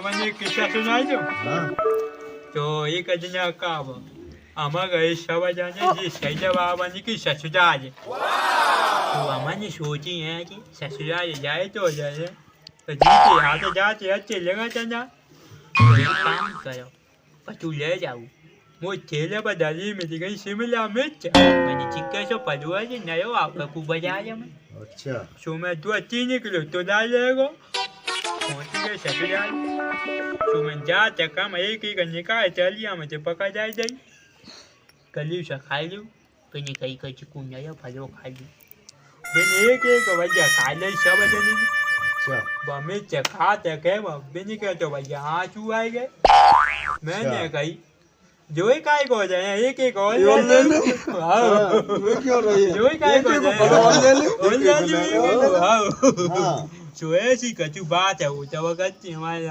તમને એક કિસ્સા સુનાવી દઉં. હા તો એક અજના કામ આમાં ગઈ સવાજાને જે સૈદા આવવાની કે સસુરાલ તો અમારી સોચી હે કે સસુરાલ જાય તો જાય તો જીતે હાથે જાતે હচ্ছে લગાતા ના કામ કરો પછી લઈ જાવું હું છેલ્લે બધાલી મેથી ગઈ શિમલા મિર્ચ મને ચિક્કા સો પડવા જ નયો આપણે ખૂબ જ આવે મેં अच्छा सो मैं तो अच्छी निकलो तो डाल जाएगा पहुंच गए ससुराल तो मैं जा चक्का में एक निकाल चलिया में तो पका जाए जाए गली से खाई लूँ फिर कहीं कहीं चिकन जाए फलो खा लूँ फिर एक वजह खा ले सब जनी अच्छा बमे चखा चखे बिन के तो भैया हाँ चू आए गए मैंने कही जो ही काय को जाए एक और ले लो हाँ क्यों रही जो ही काय को जाए और ले लो हाँ हाँ जो ऐसी कचू बात है वो तो वक्त हमारे